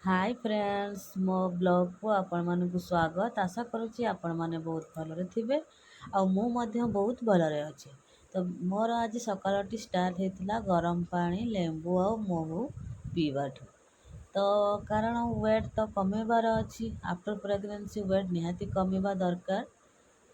Hi friends मो blog को आपण मानकु स्वागत आशा करुच्ची आपण माने बहुत भलरे थिबे आ मु मध्य बहुत भलरे अछि। तो मोर आज सकाळटी स्टार्ट हेतिला गरम पानी लेंबू आ महू पीबाठु। तो कारण वेट तो कमेबार अछि आफ्टर प्रेगनेंसी वेट निहाती कमेबा दरकार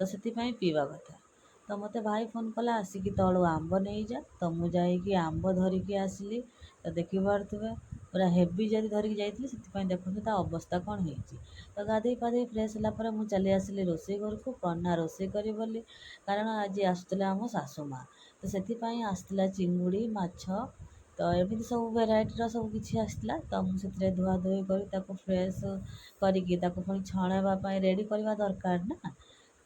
तो से पीवा कथा। तो मते भाई फोन कला आसिकी तलू आंब नहीं जा तो मु जाइकी आंब धरिकी आसली। तो देखी पारे पूरा हेवी जदि धरिकी जाइए से देखते ता अवस्था कौन हो। तो गाधे पाधे फ्रेश होगा मुझे चली आसली रोसे घर को कना रोसे करी बोली कारण आज आसुला आम सासू माँ तो से आसला चिंगुड़ी माछ तो एमती सब भेराइटर सब किसी आसला तो मुझे धुआ धुई कर फ्रेश करी पुणी छणाइवाई रेडी करवा दरकार ना।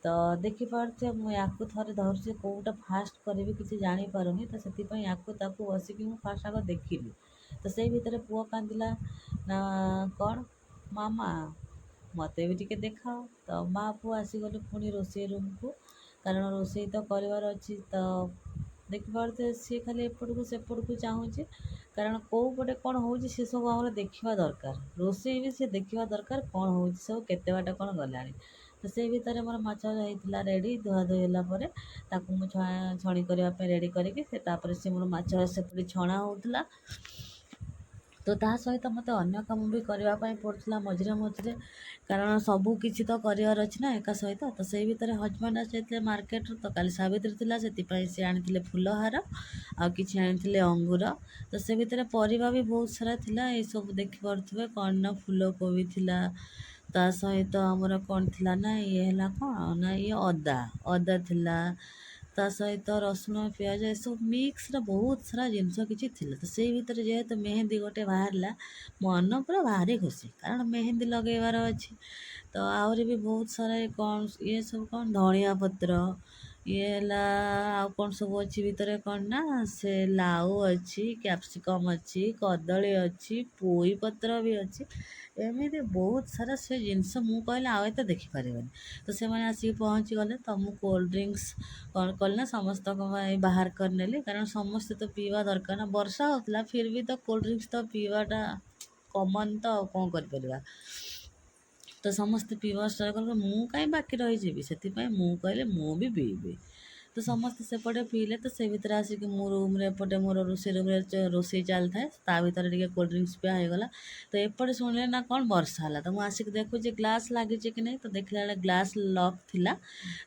तो देखिपे मुझे थे धरसी कौटा फास्ट करी किसी जापारूनी तो से बसिक फास्ट आग देखिली तो से भितर पुओ कांदिला ना कौन मामा मत भी टे देखाओ तो माँ पुओ आसीगले पुणी रोसे रूम को कारण रोसे तो करार अच्छी तो देखिपे सी खाली एपट को सेपट को चाहूँगी कारण कौ पटे कौन हो सब आम देखा दरकार रोसे भी सी देखा दरकार कौन हो सब केते बाट कौन गला तो से भितर मोर माछ होता रेडी धुआ धुई मुझे छणी करने रेडी करके सी मोर माछ सेपटे छणा होता तो ता सहित मत अन्य काम भी करने पड़ता मझे मझे कारण सबू किसी तो करार अच्छी ना एका सहित तो से भितर हजबैंड आसते मार्केट तो काली सावित्री थी से सी आनी फुलहार आ कि आनी अंगूर तो से भितर परिवा भी बहुत सारा थिला ये सब देखिपे कौन ना फूलकोबी थिला ता सहित आमर कौन थिला ना ये है कौन ना ये अदा अदा थिला ता सहित रसुण पिज ये सब मिक्स बहुत सारा जिनस किसी थिला तो से भितर जेहेतु मेहंदी गोटे बाहर मन पूरा भारी खुशी कारण मेहंदी लगेबार अच्छी तो आहरी भी बहुत सारा कौन ये सब कौन धनिया पत्र ये है कौन सब अच्छी भितर कौन ना से लाउ अच्छी कैप्सिकम अच्छी कदली अच्छी पोई पत्र भी अच्छी एमती बहुत सारा से जिनस मु कहले आउ तो देखिपर तो से आसिक पहुँची गले तो मुझे कोल्ड ड्रिंक्स कौन कल ना समस्त बाहर कर नेली कारण समस्ते तो पीवा दरकार ना वर्षा होता फिर भी तो कोल्ड ड्रिंक्स तो पीवाटा कमन तो कौन कर तो समस्ते पीवा स्टार्ट कर मु कहीं बाकी रही से कहले मु भी पीबी तो समस्ते सेपटे पीले तो से भितर आसिक मो रूम एपटे मोर रोसे रूम रोसे चल थाए ता भर टे कोल्ड ड्रिंक्स पिया होगला तो एपटे शुणिले ना कौन वर्षा है तो मुझे आसिक देखुचे ग्लास लगी कि नहीं तो देखला ग्लास लॉक थिला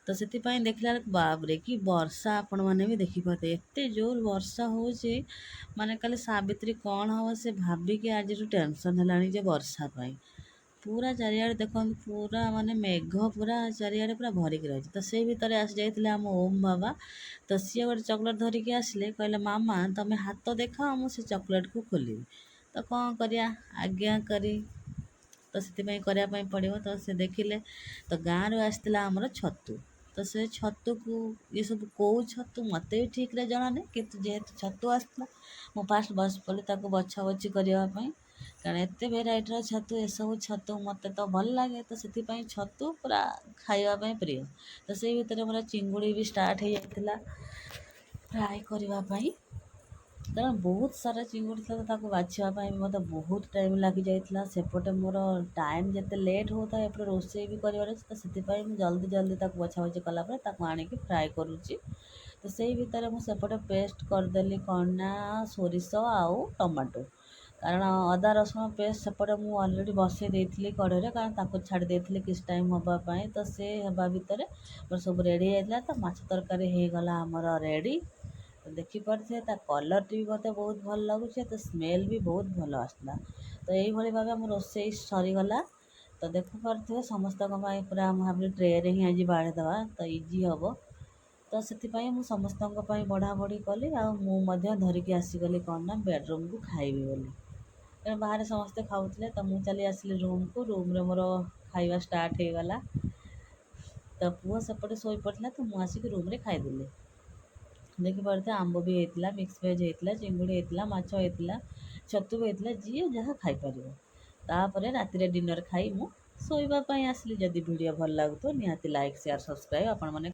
तो से देखला बाबरे कि वर्षा आपण मैंने भी देखिपे एत जोर वर्षा हो माने कल सावित्री कौन हम से भाविकी आज टेंशन है वर्षा पाई पूरा चारिआडे देखो पूरा माने मेघ पूरा चारिआडे पूरा भरिक रही तो से भितर आसी जाते आम ओम बाबा तो सी गोटे चॉकलेट धरिकी आसिले कहले मामा तुम्हें हाथ देखाओ मुझे चॉकलेट को खोल तो कौन करिया आज्ञा करी तो से करने पड़ो तो से देखिले तो गाँव रू आसला आमर छतु तो से छतु को ये सब कौ छतु मत भी ठीक रे जना नहीं कि जेहेतु छतु आसला मु फास्ट बस पड़ी बछा बची करने कारण एत भेराइटर छतु ये सब छतु मत तो भल लगे तो से छतु पूरा खावाई प्रिय तो से भितर मोर चिंगुड़ी भी स्टार्ट हो जाता फ्राए करने कारण बहुत सारा चिंगुड़ी था बाछापी मत बहुत टाइम लग जाता सेपटे मोर टाइम जिते लेट होता है एपटे रोसे भी करार तो से जल्दी जल्दी बछा बछी कलापर आने फ्राए करुच्ची तो से भितर मुझे पेस्ट करदेली कौन ना सोरिष आउ टमाटो कारण अदा रसुण पेस्ट सेपटे मुझे अलरेडी बसई देती कड़े कारण ताको छाड़ी देती किस टाइम हाँपाई तो से हवा भितर मोर सब रेडी होता तो माछ तरकारी होगला आमर रेडी तो देखिपे कलर टी भी मत बहुत भल लगुच तो स्मेल भी बहुत भल आसला तो यही भाव आम रोसे सरीगला तो देखिपे समस्त पूरा भावी ट्रे ही आज बाढ़ीदे तो इजी हम तो से मुझे समस्त बढ़ा बढ़ी कली आ धरिकी आसीगली कौन ना बेडरूम को खाइबी बोली कारण बाहर समस्ते खाऊले तो मुझे चली आसली रूम को रूम रे मोर खाଇବା स्टार्ट हो गला तो पुओ सेपटे शोई पड़ा तो मुझे आसिक रूम रे खाईदेली देखिपे आंब भी होता मिक्स वेज होता चिंगुड़ी होता माछ होता छतु भी होता जी जहाँ खाईपर तापर राति डिनर खाई मु शोवाई आसली जदि वीडियो भल लगुव निहाती लाइक शेयर सब्सक्राइब आपण मैंने